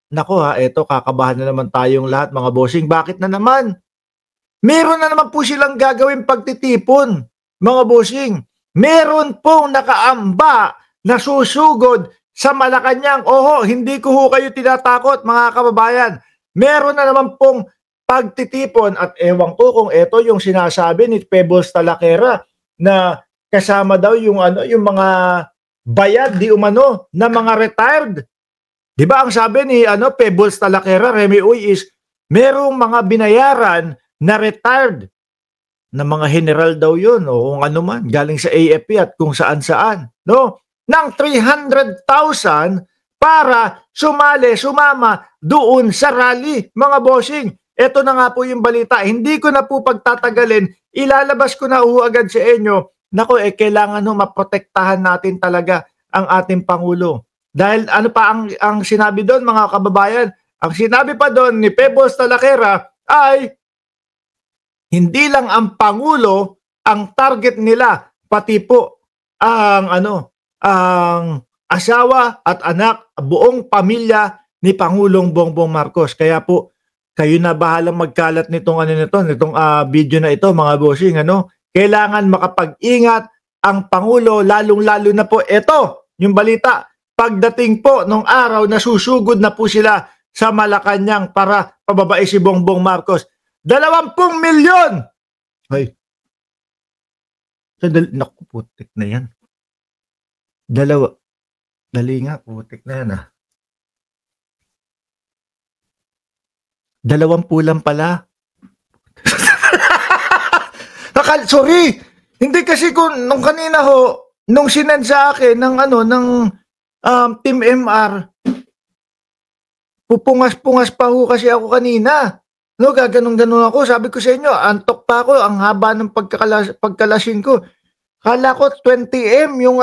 Naku ha, eto kakabahan na naman tayong lahat mga bossing. Bakit na naman? Meron na naman po silang gagawing pagtitipon, mga bossing. Meron pong nakaamba na susugod sa Malacanang. Oho, hindi ko ho kayo tinatakot mga kababayan. Meron na naman pong pagtitipon at ewan ko kung ito yung sinasabi ni Pebbles Talaquera na kasama daw yung yung mga bayad di umano na mga retired. 'Di ba ang sabi ni Pebbles Talaquera, Remy Uy, is merong mga binayaran na retired na mga general daw 'yun o kung ano man galing sa AFP at kung saan-saan, no? Ng 300,000 para sumama doon sa rally, mga bossing. Ito na nga po yung balita. Hindi ko na po pagtatagalin, ilalabas ko na agad sa inyo. Nako, kailangan maprotektahan natin talaga ang ating Pangulo. Dahil ano pa ang sinabi doon, mga kababayan? Ang sinabi pa doon ni Pebbles Talaquera ay hindi lang ang Pangulo ang target nila, pati po ang ang asawa at anak, buong pamilya ni Pangulong Bongbong Marcos. Kaya po kayo na bahalang magkalat nitong video na ito, mga bossing, Kailangan makapag-ingat ang Pangulo, lalong-lalo na po ito, yung balita. Pagdating po nung araw na susugod na po sila sa Malacanang para pababae si Bongbong Marcos. 20 milyon! Ay. Naku, putik na yan. Dali nga, putik na yan 20 lang pala. Sorry, hindi kasi nung kanina nung sinend sa akin ng Team MR, pupungas-pungas pa kasi ako kanina. No, gaganong-ganon ako. Sabi ko sa inyo, antok pa ako, ang haba ng pagkalasing ko. Kala ko 20M yung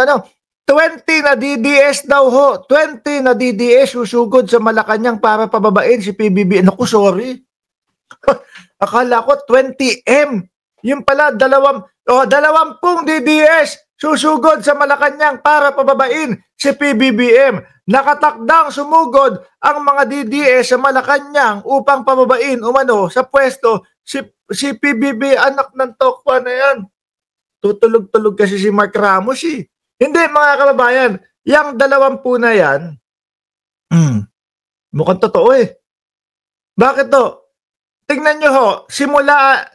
20 na DDS daw 20 na DDS susugod sa Malacanang para pababain si PBB. Naku, sorry. Akala ko 20M. Yung pala 20 DDS susugod sa Malacanang para pababain si PBBM. Nakatakdang sumugod ang mga DDS sa Malacanang upang pababain sa pwesto si PBB, anak ng tokwa na yan. Tutulog-tulog kasi si Mark Ramos Hindi, mga kababayan, yung 20 na yan, mukhang totoo Bakit to? Tingnan nyo simulan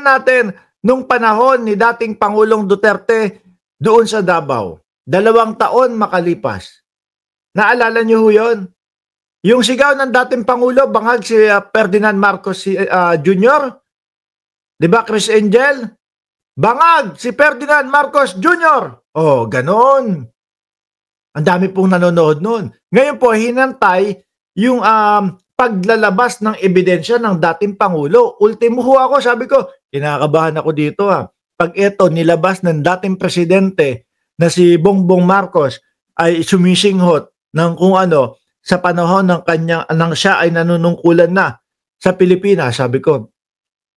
natin nung panahon ni dating Pangulong Duterte doon sa Davao. 2 taon makalipas. Naalala nyo yun? Yung sigaw ng dating Pangulo, bangag si Ferdinand Marcos Jr. Di ba, Chris Angel? Bangag si Ferdinand Marcos Jr. Oh, ganon. Ang dami pong nanonood noon. Ngayon po, hinantay yung paglalabas ng ebidensya ng dating Pangulo. Ultimo ako, sabi ko, kinakabahan ako dito Pag ito nilabas ng dating presidente na si Bongbong Marcos ay sumisinghot ng kung sa panahon ng siya ay nanunungkulan na sa Pilipinas, sabi ko,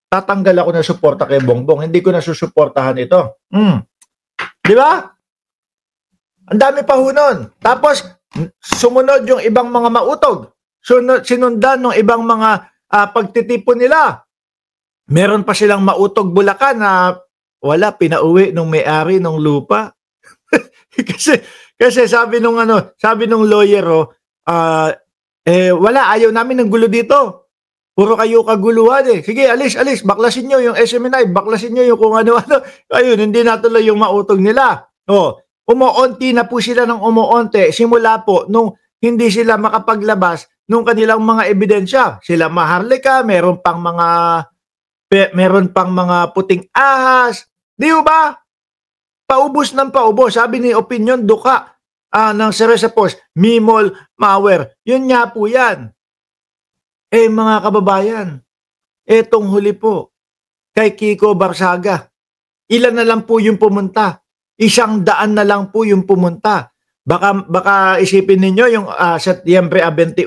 tatanggal ako ng suporta kay Bongbong. Hindi ko na susuportahan ito. Di ba? Ang dami pa nun. Tapos, sumunod yung ibang mga mautog. Sinundan ng ibang mga pagtitipon nila. Meron pa silang mautog Bulacan na wala, pinauwi nung may-ari ng lupa. kasi sabi nung lawyer wala, ayaw namin ng gulo dito. Puro kayo kaguluhan Sige, alis, baklasin nyo yung SMNI, baklasin nyo yung kung ano-ano. Ayun, hindi natuloy yung mautog nila. Umuunti na po sila ng umuunti. Simula po nung hindi sila makapaglabas nung kanilang mga ebidensya. Sila maharlika, meron pang mga puting ahas. Di ba? Paubos ng paubos. Sabi ni Opinion Duka ng Ceresa Post, Mimol Mauer. Yun nga po yan. Mga kababayan, etong huli po, kay Kiko Barsaga, ilan na lang po yung pumunta? 100 na lang po yung pumunta. Baka isipin ninyo yung Setyembre 21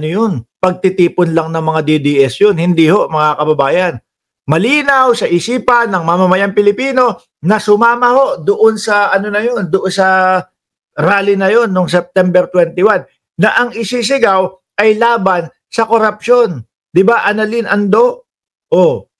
yun, pagtitipon lang ng mga DDS yun. Hindi mga kababayan. Malinaw sa isipan ng mamamayang Pilipino na sumama doon sa doon sa rally na yun noong September 21. na ang isisigaw ay laban sa korupsyon. 'Di ba, Annalyn Ando? Oh.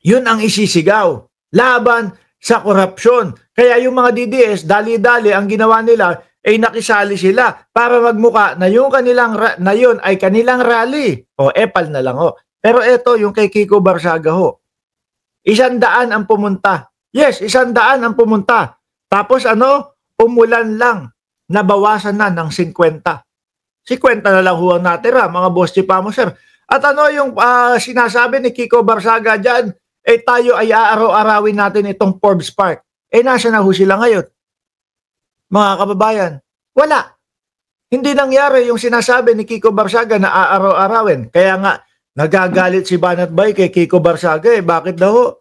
Yun ang isisigaw. Laban sa korupsyon. Kaya yung mga DDS, dali-dali ang ginawa nila ay nakisali sila para magmuka na yung kanilang na yun ay kanilang rally. O epal na lang ho. Pero eto yung kay Kiko Barsaga ho. 100 ang pumunta. Yes, 100 ang pumunta. Tapos umulan lang. Nabawasan na ng 50. 50 na lang ho ang natira, mga boss chipamo sir. At yung sinasabi ni Kiko Barsaga dyan, tayo ay aaraw-arawin natin itong Forbes Park. Nasa na ho sila ngayon? Mga kababayan, wala. Hindi nangyari yung sinasabi ni Kiko Barsaga na aaraw-arawin. Kaya nga, nagagalit si Banat Bay kay Kiko Barsaga. Bakit daw?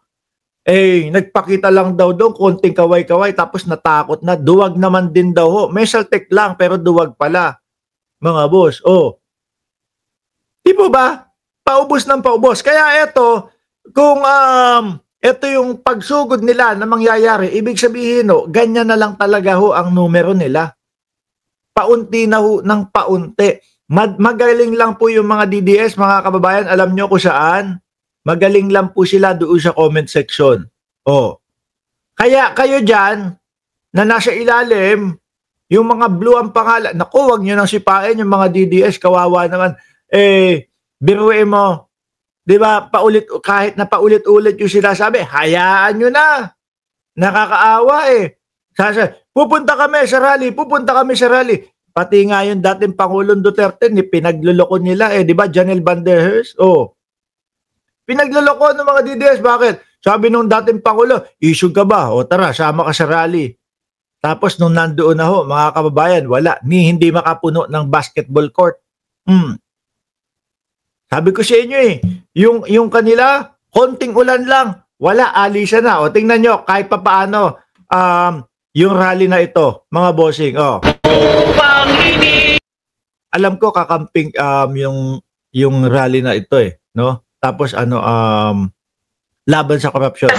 Nagpakita lang daw doon, konting kaway-kaway, tapos natakot na. Duwag naman din daw ho. May saltek lang, pero duwag pala. Mga boss, Di po ba? Paubos ng paubos. Kaya kung ito yung pagsugod nila na mangyayari, ibig sabihin ganyan na lang talaga ho ang numero nila. Paunti na ho ng paunti. Magaling lang po yung mga DDS, mga kababayan. Alam nyo kung saan? Magaling lang po sila doon sa comment section. Kaya kayo dyan, na nasa ilalim, yung mga blue ang pangalan, naku, wag nyo nang sipain yung mga DDS, kawawa naman. Biruin mo, di ba, kahit na paulit-ulit yung sinasabi, hayaan nyo na. Nakakaawa pupunta kami sa rally, pupunta kami sa rally. Pati nga yung dating Pangulong Duterte, pinagluloko nila di ba, Janelle Van der Heers? Pinagluloko ng mga DDS, bakit? Sabi nung dating Pangulo, issue ka ba? Tara, sama ka sa rally. Tapos nung nandoon na ho, mga kababayan, wala. Hindi makapuno ng basketball court. Sabi ko sa inyo yung kanila, konting ulan lang, wala, alisa na. Tingnan nyo, kahit pa paano, yung rally na ito, mga bossing, alam ko kakamping yung rally na ito no? Tapos laban sa korupsyon.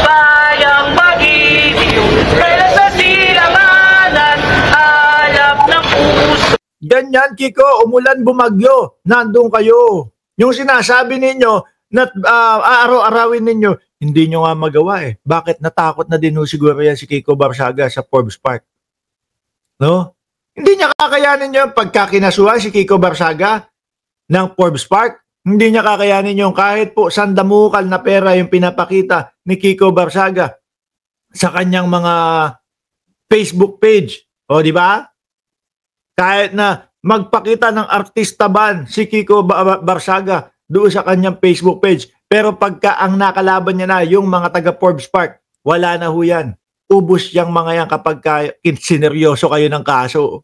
Bayang mag-ibig, kailan sa silanganan, alap ng puso. Ganyan, Kiko, umulan, bumagyo, nandun kayo. Yung sinasabi ninyo na aaraw-arawin ninyo, hindi nyo nga magawa Bakit? Natakot na din siguro yan si Kiko Barsaga sa Forbes Park. No? Hindi niya kakayanin yung pagkakinasuhan si Kiko Barsaga ng Forbes Park. Hindi niya kakayanin yung kahit po sandamukal na pera yung pinapakita ni Kiko Barsaga sa kanyang mga Facebook page. Di ba? Kahit na magpakita ng artista ban si Kiko Barsaga doon sa kanyang Facebook page. Pero pagka ang nakalaban niya na yung mga taga Forbes Park, wala na ho yan. Ubus yung mga yan kapag sineryoso kayo ng kaso.